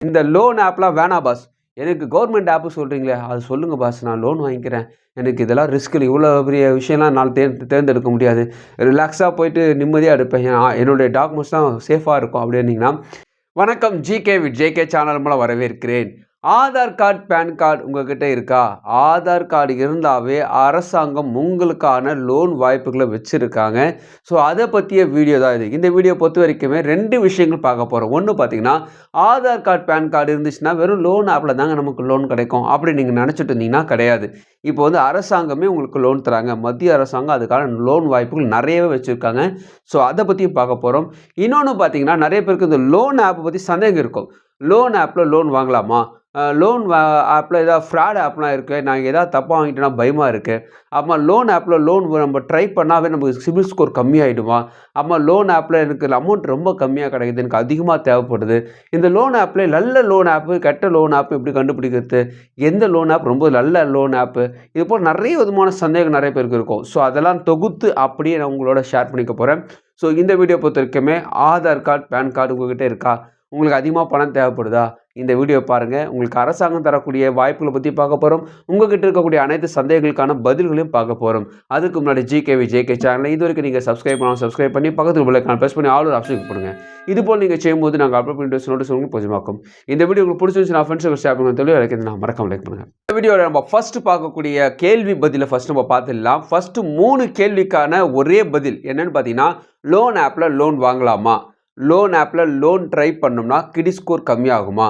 இந்த லோன் ஆப்லாம் வேணாம் பாஸ். எனக்கு கவர்மெண்ட் ஆப்பு சொல்கிறீங்களே அது சொல்லுங்கள் பாஸ், நான் லோன் வாங்கிக்கிறேன். எனக்கு இதெல்லாம் ரிஸ்க் இல்லை, இவ்வளோ பெரிய விஷயம்லாம் நான் தேர்ந்தெடுக்க முடியாது. ரிலாக்ஸாக போயிட்டு நிம்மதியாக இருப்பேன், என்னுடைய டாக்குமெண்ட்ஸ்லாம் சேஃபாக இருக்கும் அப்படின்னீங்கன்னா, வணக்கம் ஜிகே வித் ஜேகே சேனல் மூலம் வரவேற்கிறேன். ஆதார் கார்டு, பேன் கார்டு உங்ககிட்ட இருக்கா? ஆதார் கார்டு இருந்தாவே அரசாங்கம் உங்களுக்கான லோன் வாய்ப்புகளை வச்சுருக்காங்க. ஸோ அதை பற்றிய வீடியோ தான் இது. இந்த வீடியோ பொறுத்த வரைக்குமே 2 விஷயங்கள் பார்க்க போகிறோம். ஒன்று பார்த்தீங்கன்னா, ஆதார் கார்டு, பேன் கார்டு இருந்துச்சுன்னா வெறும் லோன் ஆப்பில் தாங்க நமக்கு லோன் கிடைக்கும் அப்படி நீங்கள் நினச்சிட்டு இருந்தீங்கன்னா கிடையாது. இப்போ வந்து அரசாங்கமே உங்களுக்கு லோன் தராங்க. மத்திய அரசாங்கம் அதுக்கான லோன் வாய்ப்புகள் நிறையவே வச்சுருக்காங்க. ஸோ அதை பற்றியும் பார்க்க போகிறோம். இன்னொன்று பார்த்தீங்கன்னா, நிறைய பேருக்கு இந்த லோன் ஆப்பை பற்றி சந்தேகம் இருக்கும். லோன் ஆப்பில் லோன் வாங்கலாமா? லோன் ஆப்பில் ஏதாவது ஃப்ராட் ஆப்லாம் இருக்குது, நான் ஏதாவது தப்பாக வாங்கிட்டேன்னா பயமாக இருக்குது. அப்புறமா லோன் ஆப்பில் லோன் நம்ம ட்ரை பண்ணாவே நமக்கு சிபில் ஸ்கோர் கம்மியாகிடுமா? அப்புறமா லோன் ஆப்பில் எனக்கு அமௌண்ட் ரொம்ப கம்மியாக கிடைக்குது, எனக்கு அதிகமாக தேவைப்படுது. இந்த லோன் ஆப்பில் நல்ல லோன் ஆப்பு, கெட்ட லோன் ஆப்பு எப்படி கண்டுபிடிக்கிறது? எந்த லோன் ஆப் ரொம்ப நல்ல லோன் ஆப்பு? இது போல் நிறைய விதமான சந்தேகம் நிறைய பேருக்கு இருக்கும். ஸோ அதெல்லாம் தொகுத்து அப்படியே நான் உங்களோட ஷேர் பண்ணிக்க போகிறேன். ஸோ இந்த வீடியோ பொறுத்த வரைக்குமே ஆதார் கார்டு, பேன் கார்டு உங்கள்கிட்ட இருக்கா? உங்களுக்கு அதிகமாக பணம் தேவைப்படுதா? இந்த வீடியோ பாருங்கள். உங்களுக்கு அரசாங்கம் தரக்கூடிய வாய்ப்புகளை பற்றி பார்க்க போகிறோம். உங்கள்கிட்ட இருக்கக்கூடிய அனைத்து சந்தேகங்களுக்கான பதில்களையும் பார்க்க போகிறோம். அதுக்கு முன்னாடி ஜேகே சேனலை இது வரைக்கும் நீங்கள் சப்ஸ்கிரைப் பண்ணி பக்கத்தில் பெல் ப்ரெஸ் பண்ணி ஆல் ஆப்ஷன் பண்ணுங்கள். இதுபோல் நீங்கள் செய்யும்போது நாங்கள் அப்லோட் பண்ணி நோட்டீஸ் உங்களுக்கு போதுமாக்கும். இந்த வீடியோ உங்களுக்கு பிடிச்சிருந்துச்சு நான் ஃப்ரெண்ட்ஸுக்கு ஷேர் பண்ணுங்க. தொழில் எனக்கு நான் மறக்காம லைக் பண்ணுங்கள். இந்த வீடியோவில் நம்ம ஃபஸ்ட்டு பார்க்கக்கூடிய கேள்வி பதிலை ஃபஸ்ட்டு நம்ம பார்த்துடலாம். ஃபஸ்ட்டு 3 கேள்விக்கான ஒரே பதில் என்னென்னு பார்த்தீங்கன்னா, லோன் ஆப்பில் லோன் வாங்கலாமா? லோன் ஆப்பில் லோன் ட்ரை பண்ணோம்னா கிரெடிட் ஸ்கோர் கம்மியாகுமா?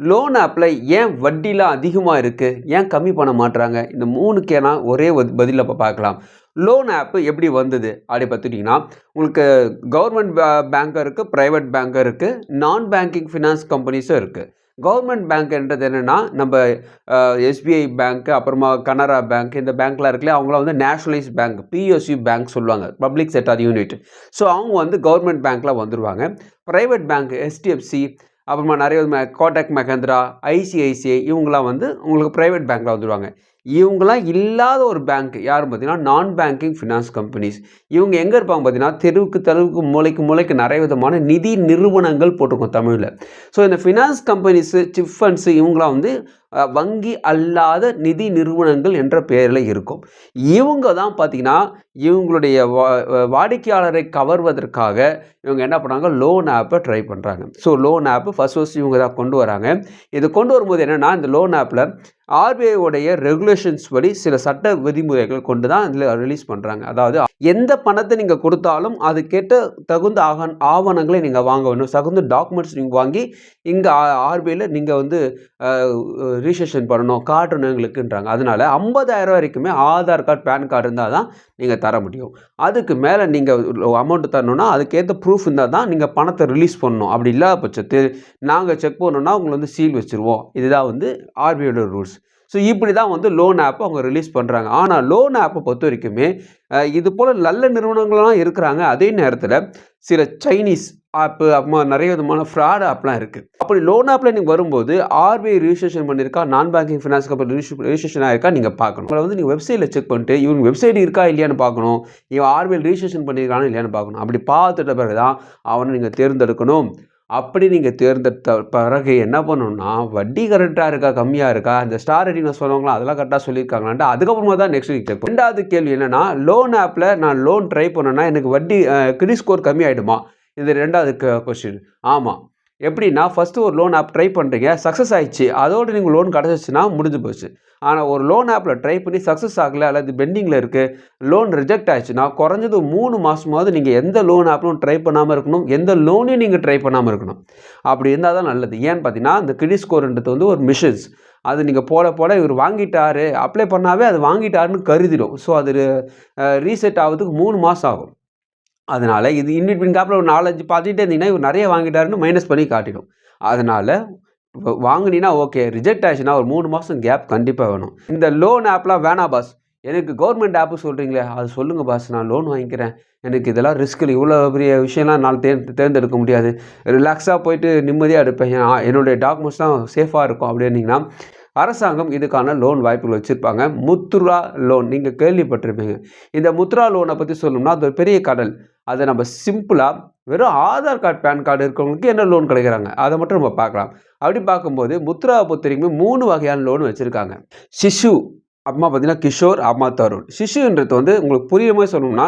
லோன் ஆப்பில் ஏன் வட்டிலாம் அதிகமாக இருக்குது, ஏன் கம்மி பண்ண மாட்டுறாங்க? இந்த 3க்கேனா ஒரே பதில் இப்போ பார்க்கலாம். லோன் ஆப்பு எப்படி வந்தது அப்படி பார்த்துட்டிங்கன்னா, உங்களுக்கு கவர்மெண்ட் பேங்க்கும் இருக்குது, ப்ரைவேட் பேங்க்கும் இருக்குது, நான் பேங்கிங் ஃபினான்ஸ் கம்பெனிஸும் இருக்குது. கவர்மெண்ட் பேங்க்ன்றது என்னென்னா, நம்ம எஸ்பிஐ பேங்க்கு, அப்புறமா கனரா பேங்க், இந்த பேங்க்லாம் இருக்குல்ல, அவங்களாம் வந்து நேஷனலைஸ் பேங்க், பிஎஸ்யூ பேங்க் சொல்லுவாங்க, பப்ளிக் செக்டார் யூனிட். ஸோ அவங்க வந்து கவர்மெண்ட் பேங்க்கில் வந்துடுவாங்க. ப்ரைவேட் பேங்க் HDFC, அப்புறமா நிறைய கோட்டக் மஹேந்திரா, ஐசிஐசிஐ இவங்களாம் வந்து உங்களுக்கு ப்ரைவேட் பேங்க்கில் வந்துடுவாங்க. இவங்களாம் இல்லாத ஒரு பேங்க் யாரும் பார்த்தீங்கன்னா, நான் பேங்கிங் ஃபினான்ஸ் கம்பெனிஸ். இவங்க எங்கே இருப்பாங்க பார்த்தீங்கன்னா, தெருவுக்கு மூலைக்கு நிறைய விதமான நிதி நிறுவனங்கள் போட்டிருக்கோம் தமிழில். ஸோ இந்த ஃபினான்ஸ் கம்பெனிஸு, சிட் ஃபண்ட்ஸு இவங்களாம் வந்து வங்கி அல்லாத நிதி நிறுவனங்கள் என்ற பெயரில் இருக்கும். இவங்க தான் பார்த்திங்கன்னா, இவங்களுடைய வாடிக்கையாளரை கவர்வதற்காக இவங்க என்ன பண்ணுறாங்க, லோன் ஆப்பை ட்ரை பண்ணுறாங்க. ஸோ லோன் ஆப்பு ஃபஸ்ட் இவங்க தான் கொண்டு வராங்க. இது கொண்டு வரும்போது என்னென்னா, இந்த லோன் ஆப்பில் ஆர்பிஐ ரெகுலேஷன்ஸ் படி சில சட்ட விதிமுறைகள் கொண்டு தான் இதில் ரிலீஸ் பண்ணுறாங்க. அதாவது எந்த பணத்தை நீங்கள் கொடுத்தாலும் அதுக்கேற்ற தகுந்த ஆவணங்களை நீங்கள் வாங்க வேணும், தகுந்த டாக்குமெண்ட்ஸ் நீங்கள் வாங்கி இங்கே ஆர்பிஐயில் நீங்கள் வந்து ரிஜிஸ்ட்ரேஷன் பண்ணணும், காட்டணும் எங்களுக்குன்றாங்க. அதனால் 50,000 வரைக்குமே ஆதார் கார்டு, பேன் கார்டு இருந்தால் தான் நீங்கள் தர முடியும். அதுக்கு மேலே நீங்கள் அமௌண்ட்டு தரணுன்னா அதுக்கேற்ற ப்ரூஃப் இருந்தால் தான் நீங்கள் பணத்தை ரிலீஸ் பண்ணணும். அப்படி இல்லாத பட்சத்தில் நாங்கள் செக் பண்ணணுன்னா உங்களை வந்து சீல் வச்சுருவோம். இதுதான் வந்து ஆர்பிஐயோட ரூல்ஸ். ஸோ இப்படி தான் வந்து லோன் ஆப்பை அவங்க ரிலீஸ் பண்ணுறாங்க. ஆனால் லோன் ஆப்பை பொறுத்த வரைக்குமே இது போல் நல்ல நிறுவனங்கள்லாம் இருக்கிறாங்க. அதே நேரத்தில் சில சைனீஸ் ஆப்பு, அப்புறமா நிறைய விதமான ஃப்ராட் ஆப்லாம் இருக்குது. அப்படி லோன் ஆப்பில் நீங்கள் வரும்போது ஆர்பிஐ ரிஜிஸ்ட்ரேஷன் பண்ணியிருக்கா, நான் பேங்கிங் ஃபினான்ஸ் கம்பெனி ரிஜிஸ்ட்ரேஷன் ஆயிருக்கா நீங்கள் பார்க்கணும். உங்களை வந்து நீங்கள் வெப்சைட்டில் செக் பண்ணிட்டு இவங்க வெப்சைட் இருக்கா இல்லையான்னு பார்க்கணும், இவன் ஆர்பிஐ ரிஜிஸ்ட்ரேஷன் பண்ணியிருக்கான்னு இல்லையான்னு பார்க்கணும். அப்படி பார்த்துட்ட பிறகு தான் அவனை நீங்கள் தேர்ந்தெடுக்கணும். அப்படி நீங்கள் தேர்ந்தெடுத்த பிறகு என்ன பண்ணணும்னா, வட்டி கரெக்டாக இருக்கா, கம்மியாக இருக்கா, இந்த ஸ்டார் ரேட்டிங் சொல்லுவாங்களா அதெல்லாம் கரெக்டாக சொல்லியிருக்காங்களான்ட்டு அதுக்கப்புறமா தான் நெக்ஸ்ட் வீக் செக். 2வது கேள்வி என்னென்னா, லோன் ஆப்பில் நான் லோன் ட்ரை பண்ணேன்னா எனக்கு வட்டி கிரெடிட் ஸ்கோர் கம்மியாயிடுமா? இது 2வது கொஸ்டின். ஆமாம். எப்படின்னா, ஃபஸ்ட்டு ஒரு லோன் ஆப் ட்ரை பண்ணுறீங்க, சக்ஸஸ் ஆகிடுச்சு, அதோடு நீங்கள் லோன் கிடச்சிச்சுன்னா முடிஞ்சு போச்சு. ஆனால் ஒரு லோன் ஆப்பில் ட்ரை பண்ணி சக்ஸஸ் ஆகலை அல்லது பெண்டிங்கில் இருக்குது, லோன் ரிஜெக்ட் ஆகிடுச்சுன்னா குறைஞ்சது 3 மாதமாவது நீங்கள் எந்த லோன் ஆப்பிலும் ட்ரை பண்ணாமல் இருக்கணும், எந்த லோனையும் நீங்கள் ட்ரை பண்ணாமல் இருக்கணும். அப்படி இருந்தால் தான் நல்லது. ஏன்னு பார்த்தீங்கன்னா, இந்த கிரெடிட் ஸ்கோர்ன்றது வந்து ஒரு மிஷின்ஸ். அது நீங்கள் போட இவர் வாங்கிட்டாரு, அப்ளை பண்ணாவே அது வாங்கிட்டாருன்னு கருதிடும். ஸோ அது ரீசெட் ஆகிறதுக்கு 3 மாதம் ஆகும். அதனால் இது இன்பிட்வீன் கேப்பில் ஒரு 4-5 பார்த்துட்டே இருந்தீங்கன்னா இவர் நிறைய வாங்கிட்டாருன்னு மைனஸ் பண்ணி காட்டிடும். அதனால் வாங்கினீங்கன்னா ஓகே, ரிஜெக்ட் ஆயிடுச்சுன்னா ஒரு 3 மாதம் கேப் கண்டிப்பாக வேணும். இந்த லோன் ஆப்லாம் வேணாம் பாஸ், எனக்கு கவர்மெண்ட் ஆப்பு சொல்கிறீங்களே அது சொல்லுங்கள் பாஸ், நான் லோன் வாங்கிக்கிறேன். எனக்கு இதெல்லாம் ரிஸ்க் இல்லை, இவ்வளோ பெரிய விஷயம்லாம் நான் தேர்ந்தெடுக்க முடியாது. ரிலாக்ஸாக போயிட்டு நிம்மதியாக இருப்பேன், என்னுடைய டாக்குமெண்ட்ஸ்லாம் சேஃபாக இருக்கும் அப்படின்னீங்கன்னா, அரசாங்கம் இதுக்கான லோன் வாய்ப்புகள் வச்சுருப்பாங்க. முத்ரா லோன் நீங்கள் கேள்விப்பட்டிருப்பீங்க. இந்த முத்ரா லோனை பற்றி சொல்லணும்னா அது ஒரு பெரிய கடல். அதை நம்ம சிம்பிளாக வெறும் ஆதார் கார்டு, பேன் கார்டு இருக்கிறவங்களுக்கு என்ன லோன் கிடைக்கிறாங்க, அதை மட்டும் நம்ம பார்க்கலாம். அப்படி பார்க்கும்போது முத்ராவை பொறுத்தவரைக்குமே 3 வகையான லோன் வச்சுருக்காங்க. சிசு அப்புறமா பார்த்தீங்கன்னா கிஷோர், அப்புறமா தருண். சிசுன்றது வந்து உங்களுக்கு புரியுற மாதிரி சொல்லணும்னா,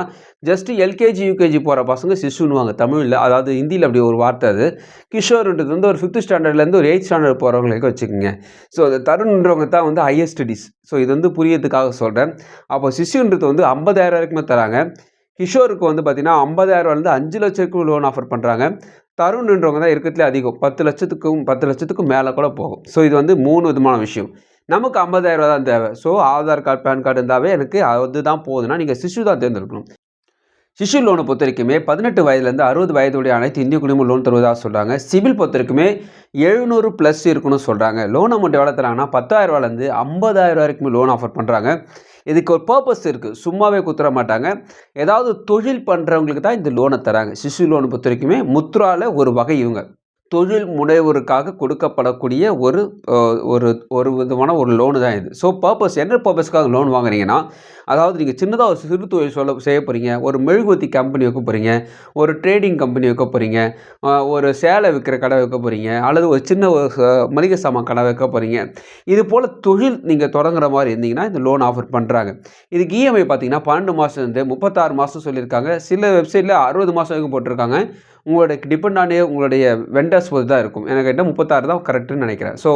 ஜஸ்ட் எல்கேஜி, யூகேஜி போகிற பசங்க சிசுன்னுவாங்க தமிழில். அதாவது ஹிந்தியில் அப்படி ஒரு வார்த்தை அது. கிஷோர்ன்றது வந்து ஒரு 5th ஸ்டாண்டர்ட்லேருந்து ஒரு 8th ஸ்டாண்டர்ட் போகிறவங்களுக்கு வச்சுக்கோங்க. ஸோ அது தருண்ன்றவங்க தான் வந்து ஹையர் ஸ்டடீஸ். ஸோ இது வந்து புரியறதுக்காக சொல்கிறேன். அப்போ சிசுன்றது வந்து 50,000 வரைக்குமே தராங்க. கிஷோருக்கு வந்து பார்த்தீங்கன்னா 50,000லேருந்து 5 லட்சம் வரைக்கும் லோன் ஆஃபர் பண்ணுறாங்க. தருண்ன்றவங்க தான் இருக்கிறதுலே அதிகம். 10 லட்சத்துக்கும் மேலே கூட போகும். ஸோ இது வந்து 3 விதமான விஷயம். நமக்கு 50,000 தான் தேவை. So Aadhaar card, pan card இருந்தாவே எனக்கு அதுதான் போதுன்னா, நீங்கள் சிசு தான் தேர்ந்தெடுக்கணும். சிசு லோனை பொறுத்த வரைக்குமே 18 வயதுலேருந்து 60 வயதுடைய அனைத்து இந்திய குடிமக்களும் லோன் தருவதாக சொல்கிறாங்க. சிவில் பொறுத்த வரைக்குமே 700+ இருக்கணும்னு சொல்கிறாங்க. லோன் அமௌண்ட் எவ்வளோ தராங்கன்னா 10,000 50,000 வரைக்குமே லோன் ஆஃபர் பண்ணுறாங்க. இதுக்கு ஒரு பர்பஸ் இருக்குது. சும்மாவே குத்துற மாட்டாங்க. ஏதாவது தொழில் பண்ணுறவங்களுக்கு தான் இந்த லோனை தராங்க. சிசு லோனை பொறுத்த வரைக்குமே முத்ராவில் ஒரு வகை இவங்க. தொழில் முனைவோருக்காக கொடுக்கப்படக்கூடிய ஒரு ஒரு விதமான ஒரு லோனு தான் இது. ஸோ பர்பஸ் என்ன பர்பஸ்க்காக லோன் வாங்குறீங்கன்னா, அதாவது நீங்கள் சின்னதாக ஒரு சிறு தொழில் செய்ய போகிறீங்க, ஒரு மெழுகுவர்த்தி கம்பெனி வைக்க போகிறீங்க, ஒரு ட்ரேடிங் கம்பெனி வைக்க போகிறீங்க, ஒரு சேலை விற்கிற கடை வைக்க போகிறீங்க, அல்லது ஒரு சின்ன மளிகை சாமான் கடை வைக்க போகிறீங்க. இது போல் தொழில் நீங்கள் தொடங்குற மாதிரி இருந்தீங்கன்னா இந்த லோன் ஆஃபர் பண்ணுறாங்க. இதுக்கு இஎம்ஐ பார்த்தீங்கன்னா 12 மாதத்துலேருந்து 36 மாதம் சொல்லியிருக்காங்க. சில வெப்சைட்டில் 60 மாதம் வரைக்கும் போட்டிருக்காங்க. உங்களுடைய டிபெண்ட் ஆன் உங்களுடைய வெண்டர்ஸ் பொறுத்து தான் இருக்கும். எனக்கு கேட்டால் 36 தான் கரெக்டுன்னு நினைக்கிறேன். ஸோ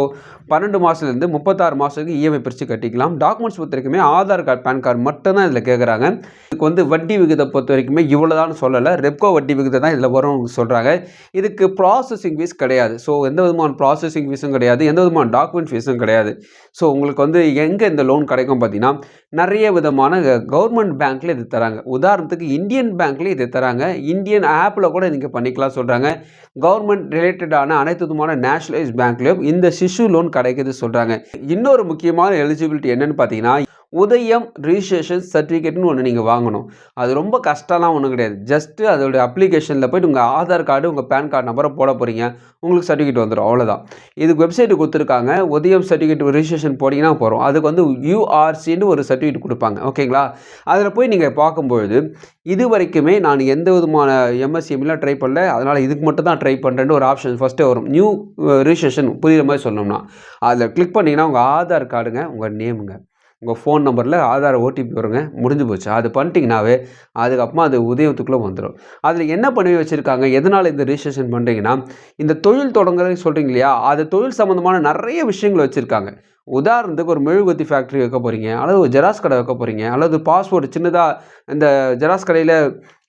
12 மாதத்துலேருந்து 36 மாதத்துக்கு இஎம்ஐ பிரித்து கட்டிக்கலாம். டாக்குமெண்ட்ஸ் பொறுத்த வரைக்குமே ஆதார் கார்டு, பேன் கார்டு மட்டும் தான் இதில் கேட்குறாங்க. இதுக்கு வந்து வட்டி விகிதம் பொறுத்த வரைக்குமே இவ்வளோதான்னு சொல்லலை. ரெப்கோ வட்டி விகிதம் தான் இதில் வரும் சொல்கிறாங்க. இதுக்கு ப்ராசஸிங் ஃபீஸ் கிடையாது. ஸோ எந்த விதமான ப்ராசஸிங் ஃபீஸும் கிடையாது, எந்த விதமான டாக்குமெண்ட் ஃபீஸும் கிடையாது. ஸோ உங்களுக்கு வந்து எங்கே இந்த லோன் கிடைக்கும் பார்த்தீங்கன்னா, நிறைய விதமான கவர்மெண்ட் பேங்க்கில் இது தராங்க. உதாரணத்துக்கு இந்தியன் பேங்க்லேயே இது தராங்க. இந்தியன் ஆப்பில் கூட நீங்கள் பண்ணிக்கலாம் சொல்கிறாங்க. கவர்மெண்ட் ரிலேட்டடான அனைத்து விதமான நேஷனலைஸ் பேங்க்லேயும் இந்த சிசு லோன் கிடைக்குது சொல்கிறாங்க. இன்னொரு முக்கியமான எலிஜிபிலிட்டி என்னென்னு பார்த்தீங்கன்னா, உதயம் ரிஜிஸ்ட்ரேஷன் சர்டிஃபிகேட்னு ஒன்று நீங்கள் வாங்கணும். அது ரொம்ப கஷ்டம்லாம் ஒன்றும் கிடையாது. ஜஸ்ட்டு அதோடைய அப்ளிகேஷனில் போய்ட்டு உங்கள் ஆதார் கார்டு, உங்கள் பேன் கார்டு நம்பரை போட போகிறீங்க, உங்களுக்கு சர்டிஃபிகேட் வந்துடும். அவ்வளோதான். இதுக்கு வெப்சைட்டு கொடுத்துருக்காங்க. உதயம் சர்டிஃபிகேட் ரிஜிஸ்ட்ரேஷன் போட்டிங்கன்னா போகிறோம். அதுக்கு வந்து யூஆர்சின்னு ஒரு சர்டிஃபிகேட் கொடுப்பாங்க. ஓகேங்களா? அதில் போய் நீங்கள் பார்க்கும்பொழுது இது வரைக்குமே நான் எந்த விதமான எம்எஸ்சிஎம்லாம் ட்ரை பண்ணல. அதனால் இதுக்கு மட்டும் தான் ட்ரை பண்ணுறேன்னு ஒரு ஆப்ஷன் ஃபஸ்ட்டே வரும். நியூ ரிஜிஸ்ட்ரேஷன் புரியுற மாதிரி சொல்லணும்னா அதில் கிளிக் பண்ணிங்கன்னா உங்கள் ஆதார் கார்டுங்க, உங்கள் நேமுங்க, உங்கள் ஃபோன் நம்பரில் ஆதார் ஓடிபி வருங்க, முடிஞ்சு போச்சு. அது பண்ணிட்டீங்கன்னாவே அதுக்கப்புறமா அது உதயத்துக்குள்ளே வந்துடும். அதில் என்ன பண்ணி வச்சுருக்காங்க, எதனால் இந்த ரிஜிஸ்ட்ரேஷன் பண்ணுறீங்கன்னா, இந்த தொழில் தொடங்குறதுன்னு சொல்கிறீங்க இல்லையா, அது தொழில் சம்மந்தமான நிறைய விஷயங்கள் வச்சுருக்காங்க. உதாரணத்துக்கு ஒரு மெழுகுவர்த்தி ஃபேக்ட்ரி வைக்க போகிறீங்க, அல்லது ஒரு ஜெராக்ஸ் கடை வைக்க போகிறீங்க, அல்லது பாஸ்போர்ட் சின்னதாக இந்த ஜெராக்ஸ் கடையில்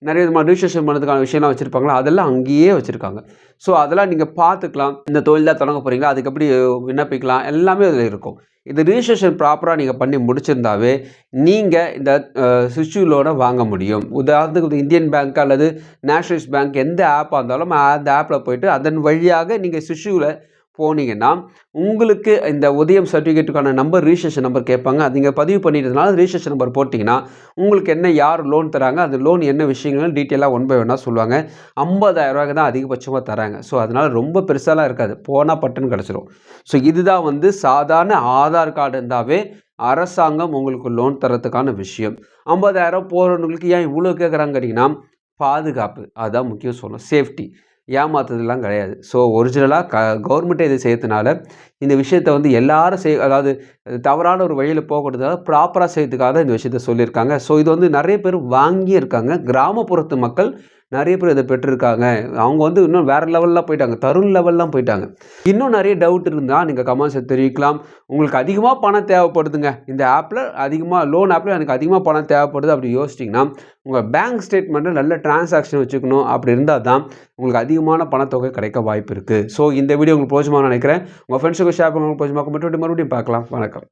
நிறைய விதமான ரிஜிஸ்ட்ரேஷன் பண்ணுறதுக்கான விஷயம்லாம் வச்சுருப்பாங்களா, அதெல்லாம் அங்கேயே வச்சுருக்காங்க. ஸோ அதெல்லாம் நீங்கள் பார்த்துக்கலாம். இந்த தொழில் தான் தொடங்க போகிறீங்களா, அதுக்கு எப்படி விண்ணப்பிக்கலாம், எல்லாமே அதில் இருக்கும். இது ரிஜிஸ்ட்ரேஷன் ப்ராப்பராக நீங்கள் பண்ணி முடிச்சிருந்தாவே நீங்கள் இந்த சிசு லோனை வாங்க முடியும். உதாரணத்துக்கு இந்தியன் பேங்க் அல்லது நேஷனலைஸ் பேங்க் எந்த ஆப்பாக இருந்தாலும் அந்த ஆப்பில் போய்ட்டு அதன் வழியாக நீங்கள் சிசுவில் போனீங்கன்னா உங்களுக்கு இந்த உதயம் சர்டிஃபிகேட்டுக்கான நம்பர், ரிஜிஸ்ட்ரேஷன் நம்பர் கேட்பாங்க. அது நீங்கள் பதிவு பண்ணிட்டதுனால ரிஜிஸ்ட்ரேஷன் நம்பர் போட்டிங்கன்னா உங்களுக்கு என்ன, யார் லோன் தராங்க, அந்த லோன் என்ன விஷயங்கள் டீட்டெயிலாக ஒன் பை ஒன்னாக சொல்லுவாங்க. 50,000 தான் அதிகபட்சமாக தராங்க. ஸோ அதனால் ரொம்ப பெருசாலாம் இருக்காது, போனால் பட்டுன்னு கிடச்சிரும். ஸோ இதுதான் வந்து சாதாரண ஆதார் கார்டு இருந்தாவே அரசாங்கம் உங்களுக்கு லோன் தரத்துக்கான விஷயம். 50,000 போகிறவங்களுக்கு ஏன் இவ்வளோ கேட்குறாங்க கேட்டிங்கன்னா, பாதுகாப்பு அதுதான் முக்கியம் சொல்லணும். சேஃப்டி, ஏமாத்துறதுலாம் கிடையாது. ஸோ ஒரிஜினலாக கவர்மெண்ட்டே இதை செய்யறதுனால இந்த விஷயத்தை வந்து எல்லாரும் அதாவது தவறான ஒரு வழியில் போகக்கூடாது, ப்ராப்பராக செய்யறதுக்காக தான் இந்த விஷயத்த சொல்லியிருக்காங்க. ஸோ இது வந்து நிறைய பேர் வாங்கியிருக்காங்க. கிராமப்புறத்து மக்கள் நிறைய பேர் இதை பெற்றிருக்காங்க. அவங்க வந்து இன்னும் வேறு லெவல்லாம் போயிட்டாங்க, தருண் லெவல்லாம் போயிட்டாங்க. இன்னும் நிறைய டவுட் இருந்தால் நீங்கள் கமெண்ட்ஸில் தெரிவிக்கலாம். உங்களுக்கு அதிகமாக பணம் தேவைப்படுதுங்க, இந்த ஆப்பில் அதிகமாக லோன் ஆப்பில் எனக்கு அதிகமாக பணம் தேவைப்படுது அப்படி யோசிச்சிங்கன்னா, உங்கள் பேங்க் ஸ்டேட்மெண்ட்டில் நல்ல டிரான்சாக்ஷன் வச்சுக்கணும். அப்படி இருந்தால் தான் உங்களுக்கு அதிகமான பணத்தொகை கிடைக்க வாய்ப்பு இருக்குது. ஸோ இந்த வீடியோ உங்களுக்கு பிரோஜனமாக நினைக்கிறேன். உங்கள் ஃப்ரெண்ட்ஸுக்கு ஷேர் பண்ணுங்க. பிரோஜனமாக மறுபடியும் பார்க்கலாம். வணக்கம்.